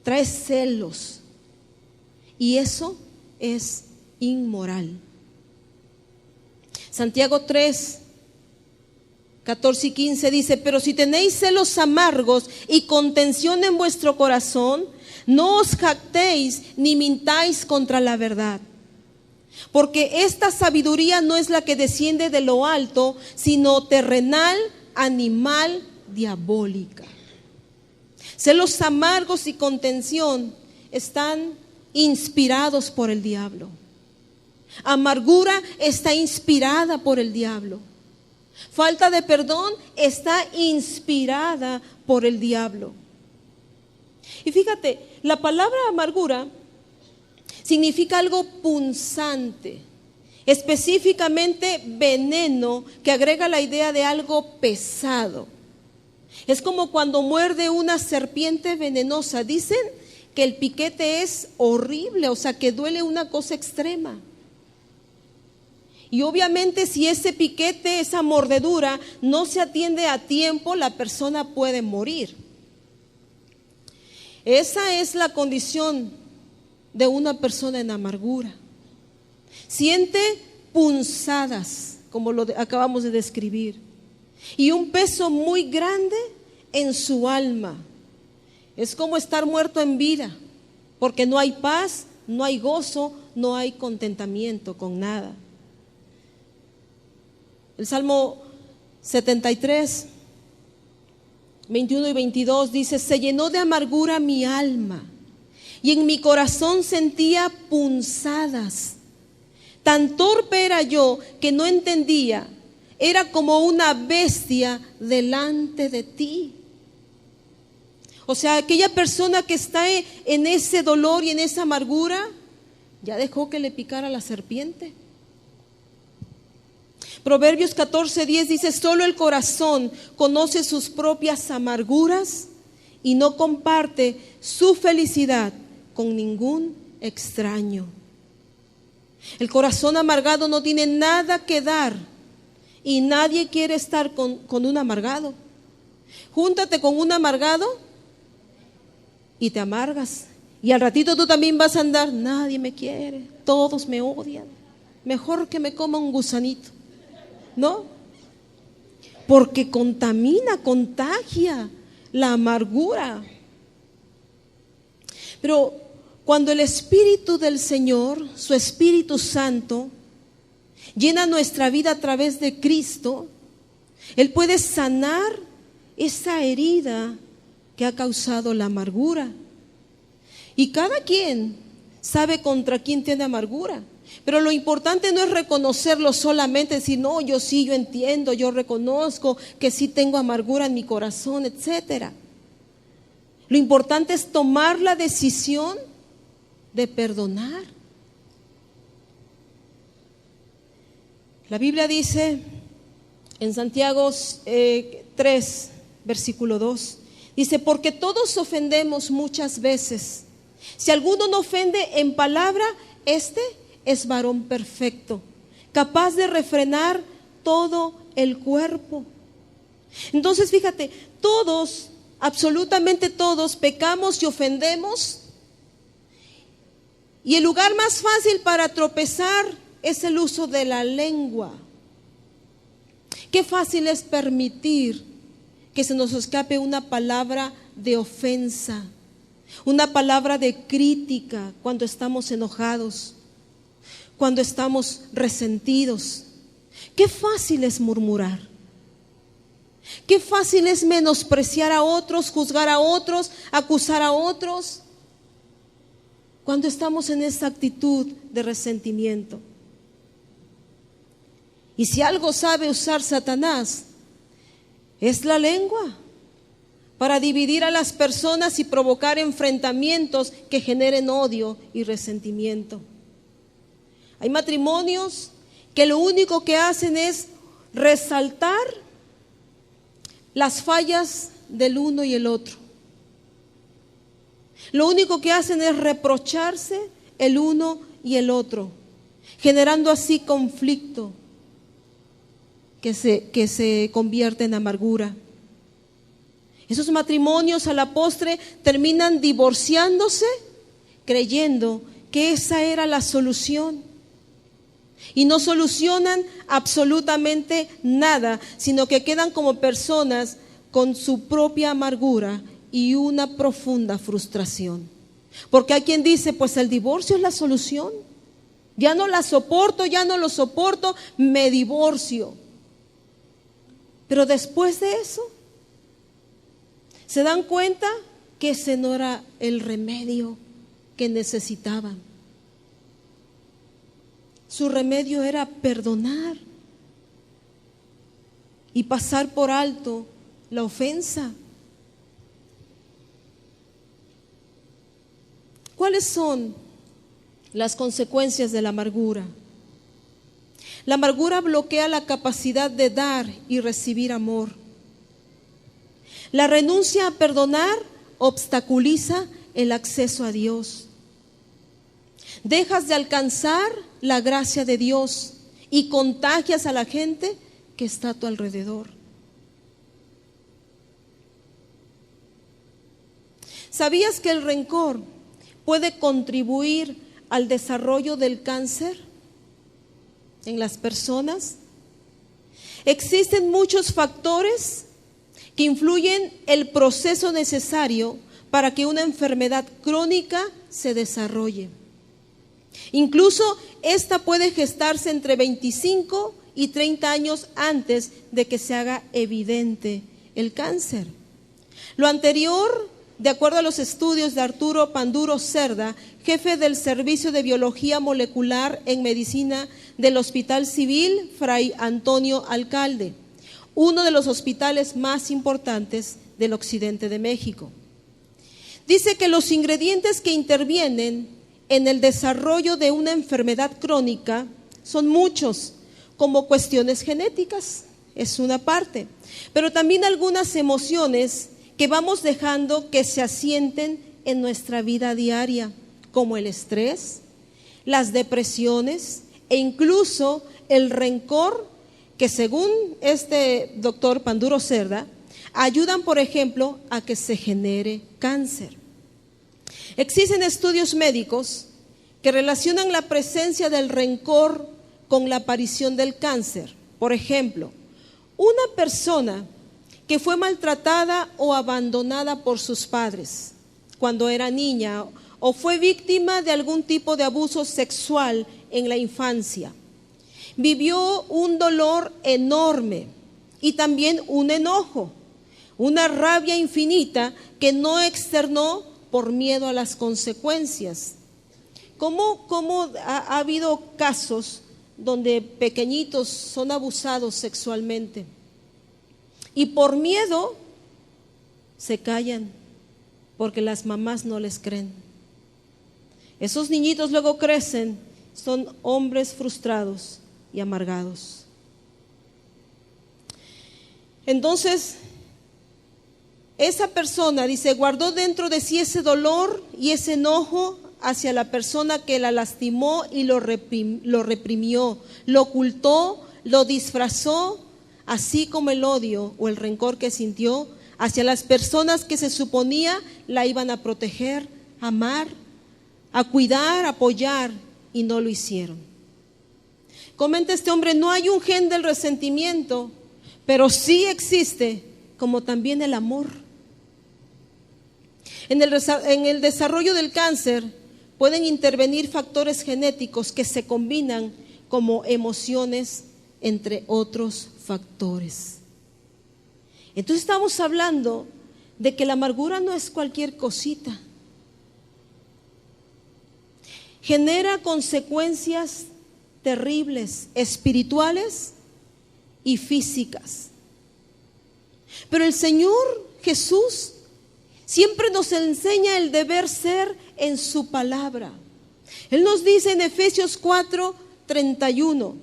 S1: trae celos, y eso es inmoral. Santiago 3:14-15 dice, pero si tenéis celos amargos y contención en vuestro corazón, no os jactéis ni mintáis contra la verdad. Porque esta sabiduría no es la que desciende de lo alto, sino terrenal, animal, diabólica. Celos amargos y contención están inspirados por el diablo. Amargura está inspirada por el diablo. Falta de perdón está inspirada por el diablo. Y fíjate, la palabra amargura significa algo punzante, específicamente veneno, que agrega la idea de algo pesado. Es como cuando muerde una serpiente venenosa. Dicen que el piquete es horrible, o sea, que duele una cosa extrema. Y obviamente si ese piquete, esa mordedura, no se atiende a tiempo, la persona puede morir. Esa es la condición de una persona en amargura. Siente punzadas, como lo acabamos de describir, y un peso muy grande en su alma. Es como estar muerto en vida, porque no hay paz, no hay gozo, no hay contentamiento con nada. El Salmo 73, 21 y 22 dice: se llenó de amargura mi alma y en mi corazón sentía punzadas. Tan torpe era yo que no entendía, era como una bestia delante de ti. O sea, aquella persona que está en ese dolor y en esa amargura, ya dejó que le picara la serpiente. Proverbios 14:10 dice: solo el corazón conoce sus propias amarguras y no comparte su felicidad con ningún extraño. El corazón amargado no tiene nada que dar y nadie quiere estar con un amargado. Júntate con un amargado y te amargas. Y al ratito tú también vas a andar: nadie me quiere, todos me odian, mejor que me coma un gusanito. ¿No? Porque contamina, contagia la amargura. Pero cuando el Espíritu del Señor, su Espíritu Santo, llena nuestra vida a través de Cristo, Él puede sanar esa herida que ha causado la amargura. Y cada quien sabe contra quién tiene amargura. Pero lo importante no es reconocerlo solamente, decir: no, yo sí, yo entiendo, yo reconozco que sí tengo amargura en mi corazón, etcétera. Lo importante es tomar la decisión de perdonar. La Biblia dice en Santiago 3, versículo 2, dice: porque todos ofendemos muchas veces. Si alguno no ofende en palabra, este es varón perfecto, capaz de refrenar todo el cuerpo. Entonces, fíjate, todos, absolutamente todos, pecamos y ofendemos. Y el lugar más fácil para tropezar es el uso de la lengua. Qué fácil es permitir que se nos escape una palabra de ofensa, una palabra de crítica cuando estamos enojados, cuando estamos resentidos. Qué fácil es murmurar. Qué fácil es menospreciar a otros, juzgar a otros, acusar a otros, cuando estamos en esa actitud de resentimiento. Y si algo sabe usar Satanás, es la lengua, para dividir a las personas y provocar enfrentamientos que generen odio y resentimiento. Hay matrimonios que lo único que hacen es resaltar las fallas del uno y el otro. Lo único que hacen es reprocharse el uno y el otro, generando así conflicto que se convierte en amargura. Esos matrimonios a la postre terminan divorciándose creyendo que esa era la solución. Y no solucionan absolutamente nada, sino que quedan como personas con su propia amargura y una profunda frustración. Porque hay quien dice: pues el divorcio es la solución. Ya no la soporto, ya no lo soporto, me divorcio. Pero después de eso, se dan cuenta que ese no era el remedio que necesitaban. Su remedio era perdonar y pasar por alto la ofensa. ¿Cuáles son las consecuencias de la amargura? La amargura bloquea la capacidad de dar y recibir amor. La renuncia a perdonar obstaculiza el acceso a Dios. Dejas de alcanzar la gracia de Dios y contagias a la gente que está a tu alrededor. ¿Sabías que el rencor puede contribuir al desarrollo del cáncer en las personas? Existen muchos factores que influyen el proceso necesario para que una enfermedad crónica se desarrolle. Incluso esta puede gestarse entre 25 y 30 años antes de que se haga evidente el cáncer. Lo anterior, de acuerdo a los estudios de Arturo Panduro Cerda, jefe del Servicio de Biología Molecular en Medicina del Hospital Civil Fray Antonio Alcalde, uno de los hospitales más importantes del occidente de México. Dice que los ingredientes que intervienen en el desarrollo de una enfermedad crónica son muchos, como cuestiones genéticas, es una parte, pero también algunas emociones que vamos dejando que se asienten en nuestra vida diaria, como el estrés, las depresiones e incluso el rencor, que según este doctor Panduro Cerda, ayudan, por ejemplo, a que se genere cáncer. Existen estudios médicos que relacionan la presencia del rencor con la aparición del cáncer. Por ejemplo, una persona que fue maltratada o abandonada por sus padres cuando era niña o fue víctima de algún tipo de abuso sexual en la infancia, vivió un dolor enorme y también un enojo, una rabia infinita que no externó por miedo a las consecuencias. ¿Cómo ha habido casos donde pequeñitos son abusados sexualmente y por miedo se callan porque las mamás no les creen? Esos niñitos luego crecen, son hombres frustrados y amargados. Entonces, esa persona, dice, guardó dentro de sí ese dolor y ese enojo hacia la persona que la lastimó y lo reprimió, lo ocultó, lo disfrazó, así como el odio o el rencor que sintió hacia las personas que se suponía la iban a proteger, amar, a cuidar, apoyar, y no lo hicieron. Comenta este hombre, no hay un gen del resentimiento, pero sí existe, como también el amor. En el desarrollo del cáncer pueden intervenir factores genéticos que se combinan como emociones, entre otros factores. Entonces estamos hablando de que la amargura no es cualquier cosita. Genera consecuencias terribles, espirituales y físicas. Pero el Señor Jesús siempre nos enseña el deber ser en su palabra. Él nos dice en Efesios 4:31,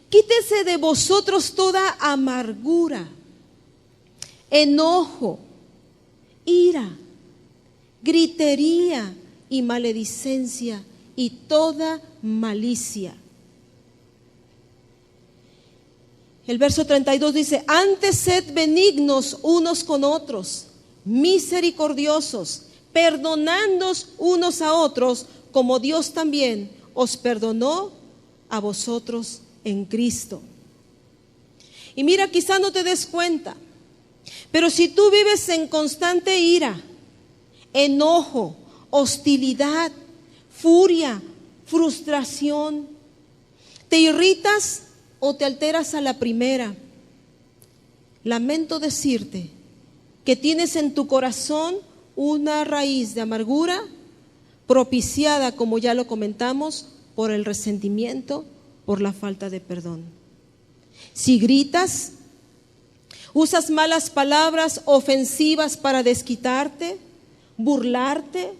S1: quítese de vosotros toda amargura, enojo, ira, gritería y maledicencia y toda malicia. El verso 32 dice, antes sed benignos unos con otros, misericordiosos, perdonándoos unos a otros, como Dios también os perdonó a vosotros en Cristo. Y mira, quizá no te des cuenta, pero si tú vives en constante ira, enojo, hostilidad, furia, frustración, te irritas o te alteras a la primera, lamento decirte que tienes en tu corazón una raíz de amargura propiciada, como ya lo comentamos, por el resentimiento, por la falta de perdón. Si gritas, usas malas palabras ofensivas para desquitarte, burlarte,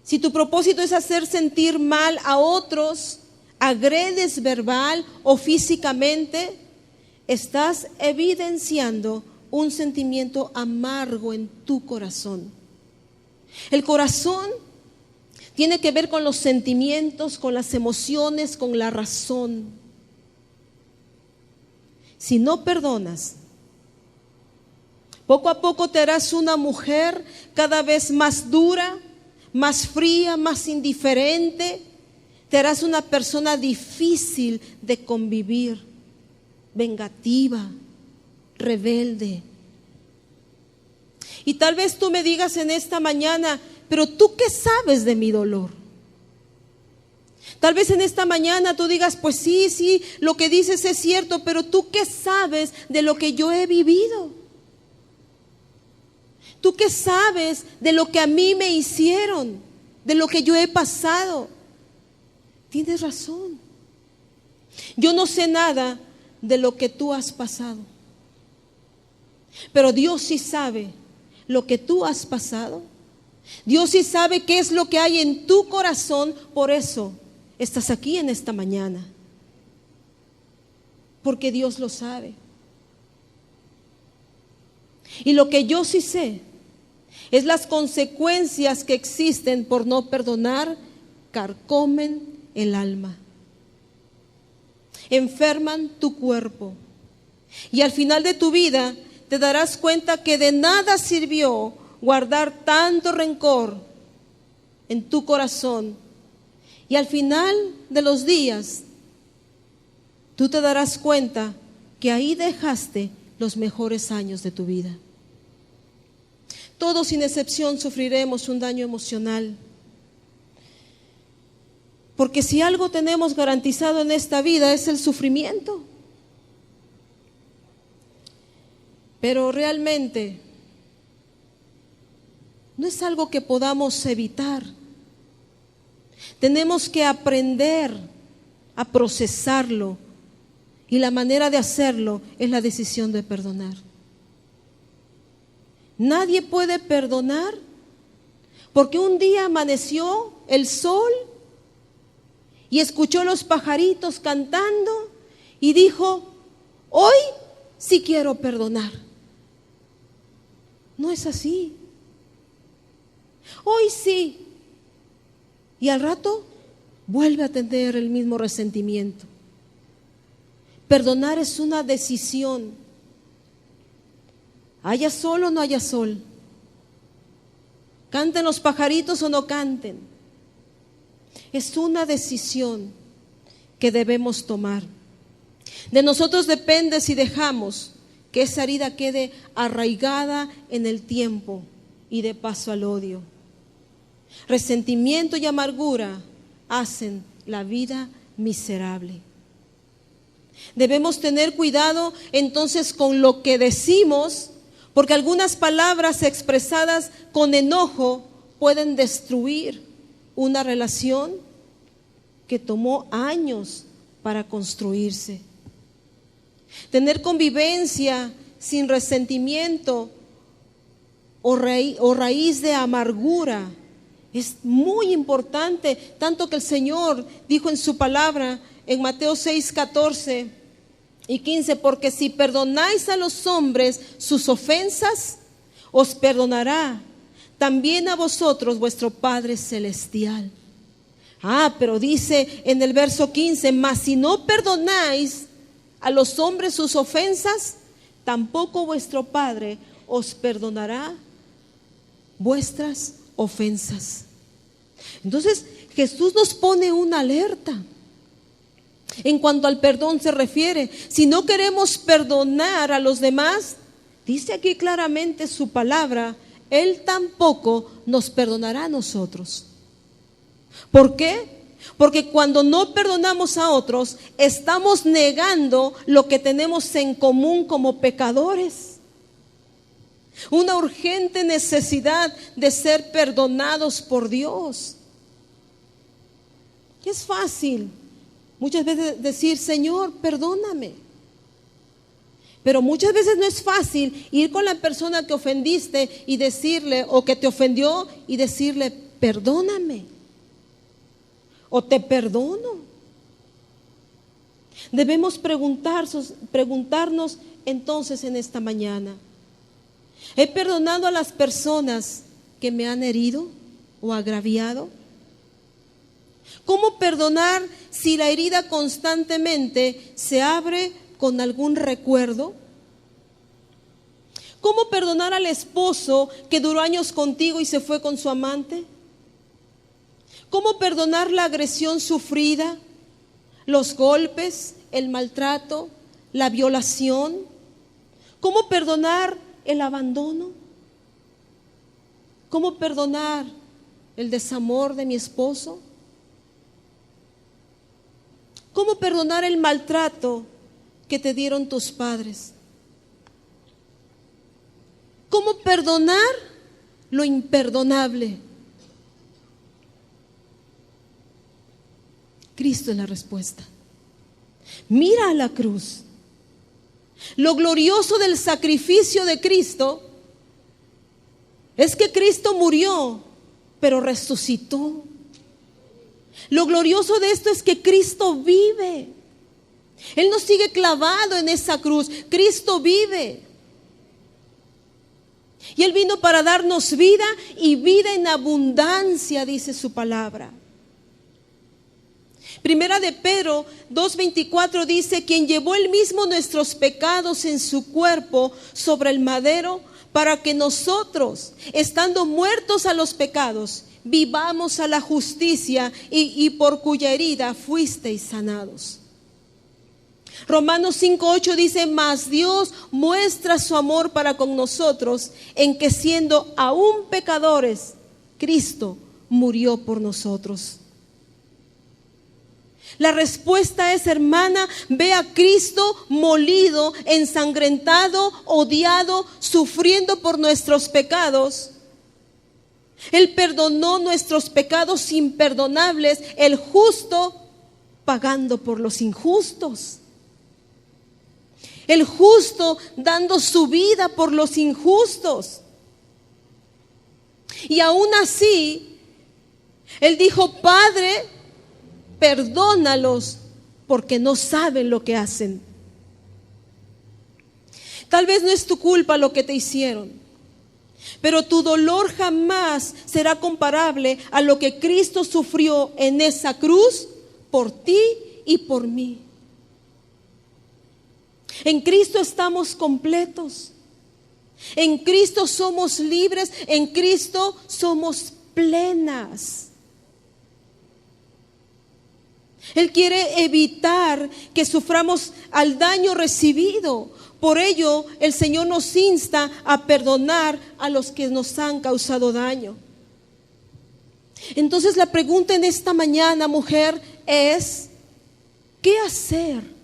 S1: si tu propósito es hacer sentir mal a otros, agredes verbal o físicamente, estás evidenciando un sentimiento amargo en tu corazón. El corazón tiene que ver con los sentimientos, con las emociones, con la razón. Si no perdonas, poco a poco te harás una mujer cada vez más dura, más fría, más indiferente. Te harás una persona difícil de convivir, vengativa, rebelde. Y tal vez tú me digas en esta mañana, pero ¿tú qué sabes de mi dolor? Tal vez en esta mañana tú digas, pues sí, lo que dices es cierto, pero ¿tú qué sabes de lo que yo he vivido? ¿Tú qué sabes de lo que a mí me hicieron, de lo que yo he pasado? Tienes razón. Yo no sé nada de lo que tú has pasado, pero Dios sí sabe lo que tú has pasado. Dios sí sabe qué es lo que hay en tu corazón, por eso estás aquí en esta mañana, porque Dios lo sabe. Y lo que yo sí sé es las consecuencias que existen por no perdonar, carcomen el alma, enferman tu cuerpo, y al final de tu vida te darás cuenta que de nada sirvió guardar tanto rencor en tu corazón. Y al final de los días, tú te darás cuenta que ahí dejaste los mejores años de tu vida. Todos sin excepción sufriremos un daño emocional. Porque si algo tenemos garantizado en esta vida es el sufrimiento. Pero realmente no es algo que podamos evitar. Tenemos que aprender a procesarlo, y la manera de hacerlo es la decisión de perdonar. Nadie puede perdonar porque un día amaneció el sol y escuchó los pajaritos cantando y dijo, hoy sí quiero perdonar. No es así. Hoy sí. Y al rato vuelve a tener el mismo resentimiento. Perdonar es una decisión. Haya sol o no haya sol. Canten los pajaritos o no canten. Es una decisión que debemos tomar. De nosotros depende si dejamos que esa herida quede arraigada en el tiempo y de paso al odio. Resentimiento y amargura hacen la vida miserable. Debemos tener cuidado entonces con lo que decimos, porque algunas palabras expresadas con enojo pueden destruir una relación que tomó años para construirse. Tener convivencia sin resentimiento o raíz de amargura es muy importante, tanto que el Señor dijo en su palabra en Mateo 6, 14 y 15, porque si perdonáis a los hombres sus ofensas, os perdonará también a vosotros vuestro Padre Celestial. Pero dice en el verso 15, mas si no perdonáis a los hombres sus ofensas, tampoco vuestro Padre os perdonará vuestras ofensas. Entonces Jesús nos pone una alerta en cuanto al perdón se refiere. Si no queremos perdonar a los demás, dice aquí claramente su palabra, Él tampoco nos perdonará a nosotros. ¿Por qué? Porque cuando no perdonamos a otros, estamos negando lo que tenemos en común como pecadores. Una urgente necesidad de ser perdonados por Dios. Es fácil muchas veces decir, Señor, perdóname. Pero muchas veces no es fácil ir con la persona que ofendiste y decirle, o que te ofendió, y decirle, perdóname, o te perdono. Debemos preguntarnos entonces en esta mañana, ¿he perdonado a las personas que me han herido o agraviado? ¿Cómo perdonar si la herida constantemente se abre con algún recuerdo? ¿Cómo perdonar al esposo que duró años contigo y se fue con su amante? ¿Cómo perdonar la agresión sufrida, los golpes, el maltrato, la violación? ¿Cómo perdonar el abandono? ¿Cómo perdonar el desamor de mi esposo? ¿Cómo perdonar el maltrato que te dieron tus padres? ¿Cómo perdonar lo imperdonable? Cristo es la respuesta. Mira a la cruz. Lo glorioso del sacrificio de Cristo es que Cristo murió, pero resucitó. Lo glorioso de esto es que Cristo vive. Él no sigue clavado en esa cruz. Cristo vive. Y Él vino para darnos vida y vida en abundancia, dice su palabra. Primera de Pedro 2:24 dice: quien llevó Él mismo nuestros pecados en su cuerpo sobre el madero, para que nosotros, estando muertos a los pecados, vivamos a la justicia, y por cuya herida fuisteis sanados. Romanos 5:8 dice: mas Dios muestra su amor para con nosotros, en que siendo aún pecadores, Cristo murió por nosotros. La respuesta es, hermana, ve a Cristo molido, ensangrentado, odiado, sufriendo por nuestros pecados. Él perdonó nuestros pecados imperdonables, el justo pagando por los injustos. El justo dando su vida por los injustos. Y aún así, Él dijo: Padre, perdónalos, porque no saben lo que hacen. Tal vez no es tu culpa lo que te hicieron, pero tu dolor jamás será comparable a lo que Cristo sufrió en esa cruz por ti y por mí. En Cristo estamos completos. En Cristo somos libres. En Cristo somos plenas. Él quiere evitar que suframos al daño recibido. Por ello, el Señor nos insta a perdonar a los que nos han causado daño. Entonces, la pregunta en esta mañana, mujer, es: ¿qué hacer?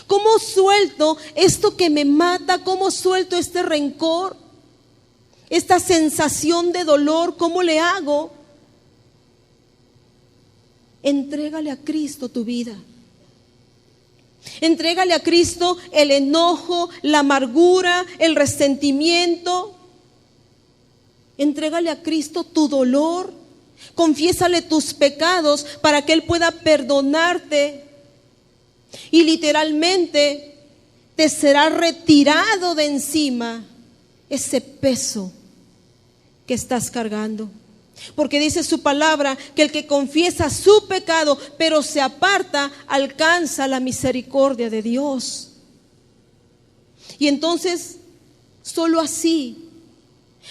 S1: ¿Cómo suelto esto que me mata? ¿Cómo suelto este rencor? Esta sensación de dolor, ¿cómo le hago? Entrégale a Cristo tu vida. Entrégale a Cristo el enojo, la amargura, el resentimiento. Entrégale a Cristo tu dolor. Confiésale tus pecados para que Él pueda perdonarte. Y literalmente te será retirado de encima ese peso que estás cargando. Porque dice su palabra que el que confiesa su pecado pero se aparta, alcanza la misericordia de Dios. Y entonces solo así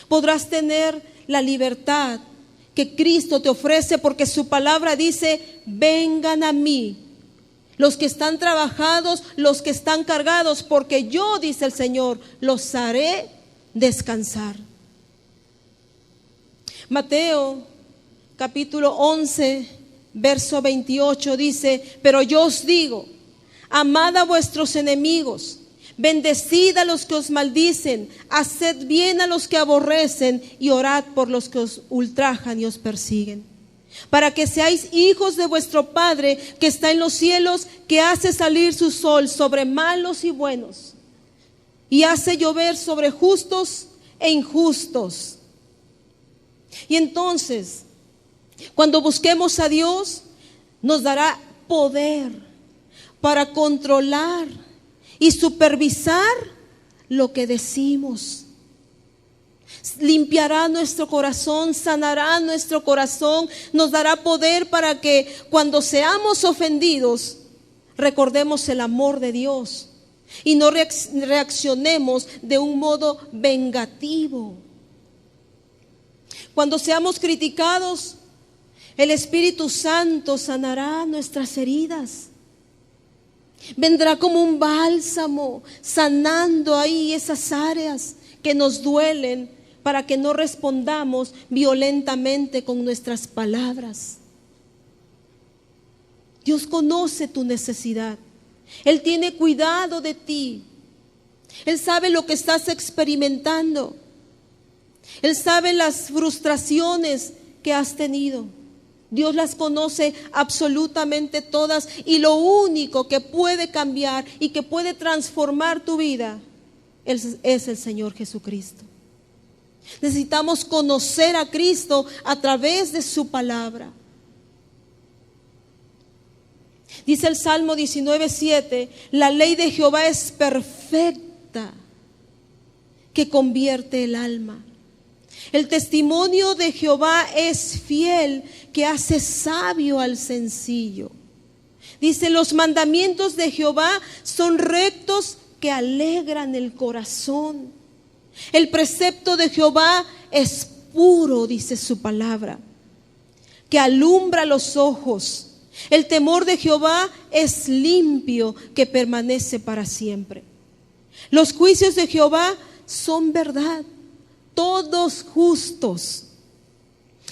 S1: podrás tener la libertad que Cristo te ofrece, porque su palabra dice: vengan a mí los que están trabajados, los que están cargados, porque yo, dice el Señor, los haré descansar. Mateo capítulo 11, verso 28 dice: pero yo os digo, amad a vuestros enemigos, bendecid a los que os maldicen, haced bien a los que aborrecen, y orad por los que os ultrajan y os persiguen, para que seáis hijos de vuestro Padre que está en los cielos, que hace salir su sol sobre malos y buenos, y hace llover sobre justos e injustos. Y entonces, cuando busquemos a Dios, nos dará poder para controlar y supervisar lo que decimos. Limpiará nuestro corazón, sanará nuestro corazón, nos dará poder para que cuando seamos ofendidos, recordemos el amor de Dios y no reaccionemos de un modo vengativo. Cuando seamos criticados, el Espíritu Santo sanará nuestras heridas. Vendrá como un bálsamo, sanando ahí esas áreas que nos duelen, para que no respondamos violentamente con nuestras palabras. Dios conoce tu necesidad. Él tiene cuidado de ti. Él sabe lo que estás experimentando. Él sabe las frustraciones que has tenido. Dios las conoce absolutamente todas, y lo único que puede cambiar y que puede transformar tu vida es el Señor Jesucristo. Necesitamos conocer a Cristo a través de su palabra. Dice el Salmo 19:7, la ley de Jehová es perfecta, que convierte el alma. El testimonio de Jehová es fiel, que hace sabio al sencillo. Dice, los mandamientos de Jehová son rectos, que alegran el corazón. El precepto de Jehová es puro, dice su palabra, que alumbra los ojos. El temor de Jehová es limpio, que permanece para siempre. Los juicios de Jehová son verdad, todos justos.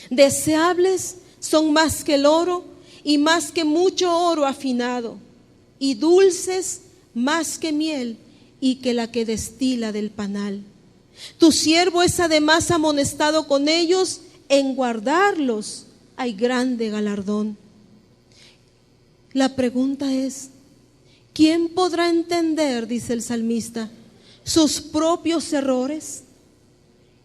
S1: Deseables son más que el oro, y más que mucho oro afinado, y dulces más que miel, y que la que destila del panal. Tu siervo es además amonestado con ellos, en guardarlos hay grande galardón. La pregunta es, ¿quién podrá entender, dice el salmista, sus propios errores?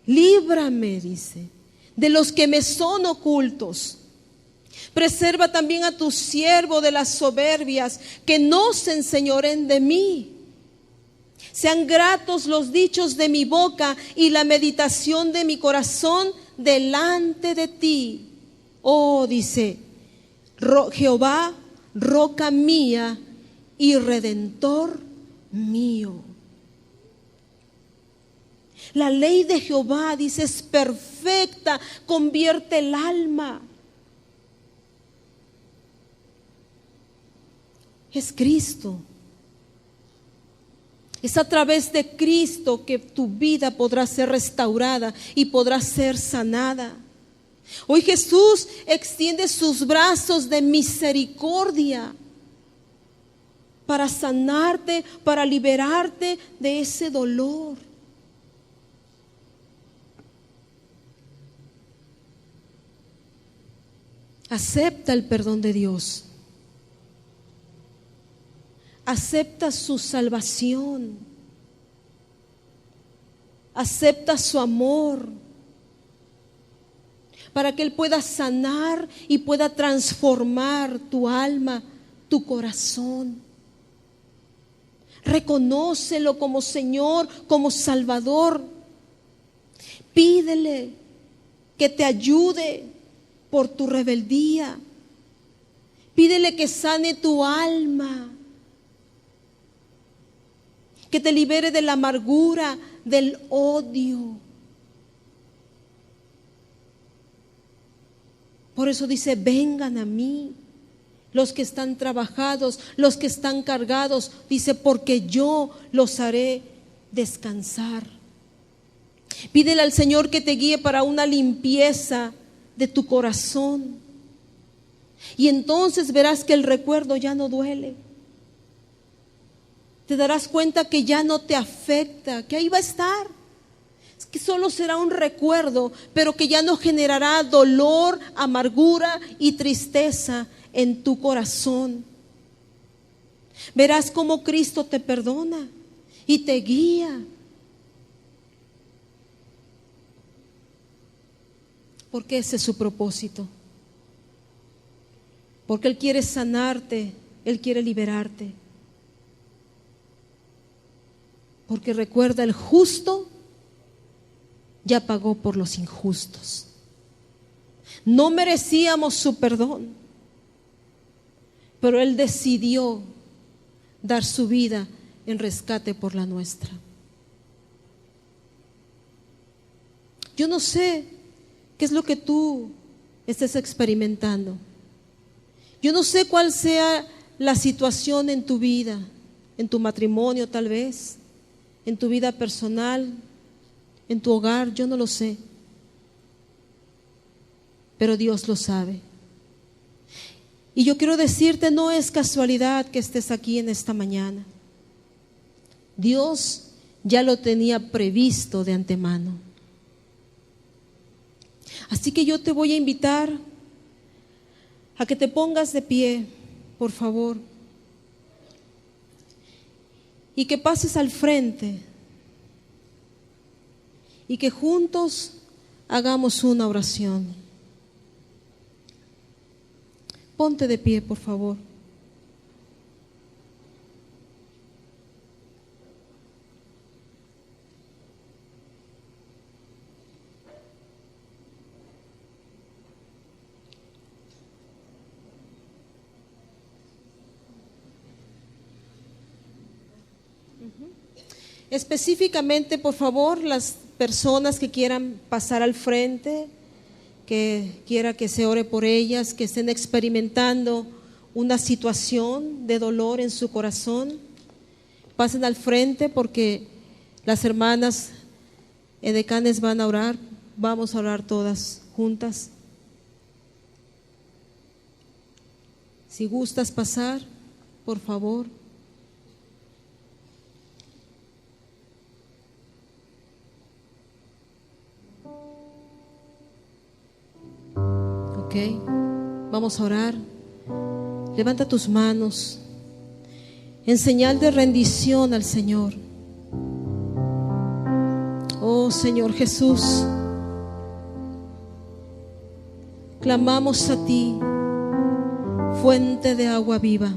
S1: Líbrame, dice, de los que me son ocultos. Preserva también a tu siervo de las soberbias, que no se enseñoren de mí. Sean gratos los dichos de mi boca y la meditación de mi corazón delante de ti. Oh, dice, Jehová, roca mía y redentor mío. La ley de Jehová, dice, es perfecta, convierte el alma. Es Cristo. Es a través de Cristo que tu vida podrá ser restaurada y podrá ser sanada. Hoy Jesús extiende sus brazos de misericordia para sanarte, para liberarte de ese dolor. Acepta el perdón de Dios. Acepta su salvación. Acepta su amor, para que Él pueda sanar y pueda transformar tu alma, tu corazón. Reconócelo como Señor, como Salvador. Pídele que te ayude por tu rebeldía. Pídele que sane tu alma, que te libere de la amargura, del odio. Por eso dice, vengan a mí los que están trabajados, los que están cargados. Dice, porque yo los haré descansar. Pídele al Señor que te guíe para una limpieza de tu corazón. Y entonces verás que el recuerdo ya no duele. Te darás cuenta que ya no te afecta, que ahí va a estar. Es que solo será un recuerdo, pero que ya no generará dolor, amargura y tristeza en tu corazón. Verás cómo Cristo te perdona y te guía. Porque ese es su propósito. Porque Él quiere sanarte, Él quiere liberarte. Porque recuerda, el justo ya pagó por los injustos. No merecíamos su perdón, pero Él decidió dar su vida en rescate por la nuestra. Yo no sé qué es lo que tú estés experimentando. Yo no sé cuál sea la situación en tu vida, en tu matrimonio tal vez, en tu vida personal, en tu hogar, yo no lo sé. Pero Dios lo sabe. Y yo quiero decirte, no es casualidad que estés aquí en esta mañana. Dios ya lo tenía previsto de antemano. Así que yo te voy a invitar a que te pongas de pie, por favor, y que pases al frente y que juntos hagamos una oración. Ponte de pie, por favor. Específicamente, por favor, las personas que quieran pasar al frente, que quiera que se ore por ellas, que estén experimentando una situación de dolor en su corazón, pasen al frente porque las hermanas edecanes van a orar. Vamos a orar todas juntas. Si gustas pasar, por favor. Ok, vamos a orar. Levanta tus manos en señal de rendición al Señor. Oh Señor Jesús, clamamos a ti, fuente de agua viva.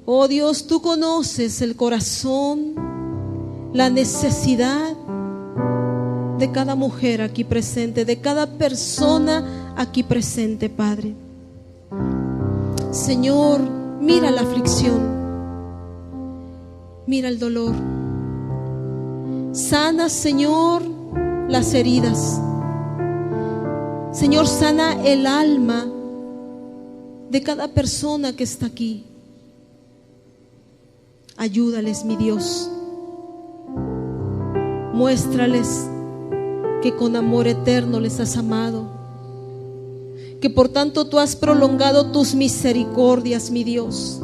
S1: Oh Dios, tú conoces el corazón, la necesidad de cada mujer aquí presente, de cada persona aquí presente, Padre. Señor, mira la aflicción, mira el dolor. Sana, Señor, las heridas. Señor, sana el alma de cada persona que está aquí. Ayúdales, mi Dios. Muéstrales que con amor eterno les has amado, que por tanto tú has prolongado tus misericordias, mi Dios.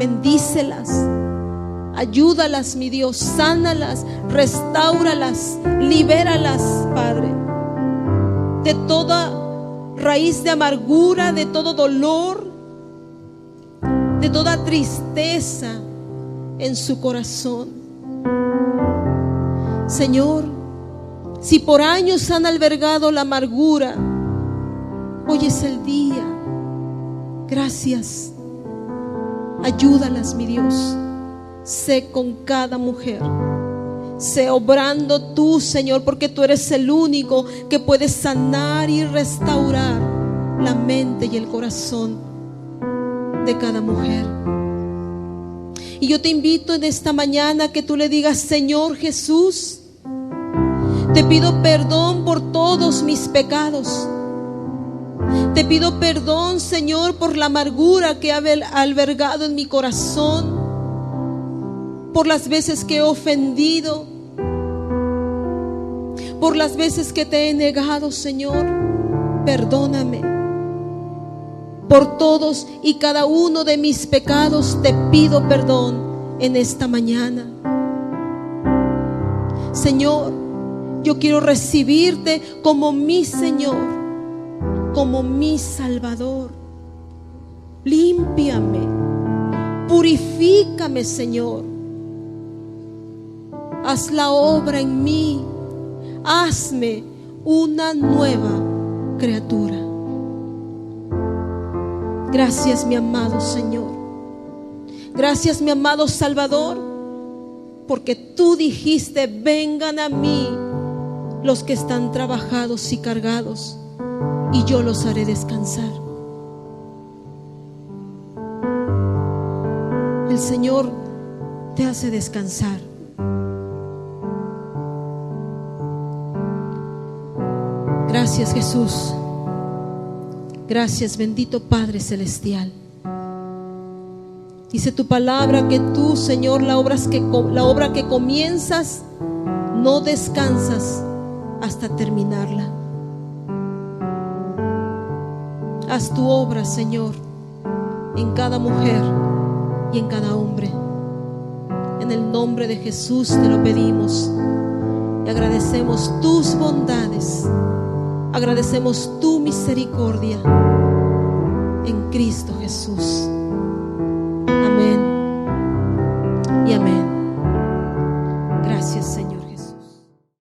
S1: Bendícelas, ayúdalas, mi Dios, sánalas, restáuralas, libéralas, Padre, de toda raíz de amargura, de todo dolor, de toda tristeza en su corazón. Señor, si por años han albergado la amargura, hoy es el día. Gracias. Ayúdalas, mi Dios. Sé con cada mujer. Sé obrando tú, Señor, porque tú eres el único que puede sanar y restaurar la mente y el corazón de cada mujer. Y yo te invito en esta mañana que tú le digas: Señor Jesús, te pido perdón por todos mis pecados. Te pido perdón, Señor, por la amargura que ha albergado en mi corazón, por las veces que he ofendido, por las veces que te he negado, Señor. Perdóname. Por todos y cada uno de mis pecados te pido perdón en esta mañana. Señor, yo quiero recibirte como mi Señor, como mi Salvador. Límpiame, purifícame, Señor. Haz la obra en mí. Hazme una nueva criatura. Gracias, mi amado Señor. Gracias, mi amado Salvador, porque tú dijiste: vengan a mí los que están trabajados y cargados, y yo los haré descansar. El Señor te hace descansar. Gracias, Jesús. Gracias, bendito Padre Celestial. Dice tu palabra que tú, Señor, la obra que comienzas, no descansas hasta terminarla. Haz tu obra, Señor, en cada mujer y en cada hombre. En el nombre de Jesús te lo pedimos y agradecemos tus bondades, agradecemos tu misericordia en Cristo Jesús.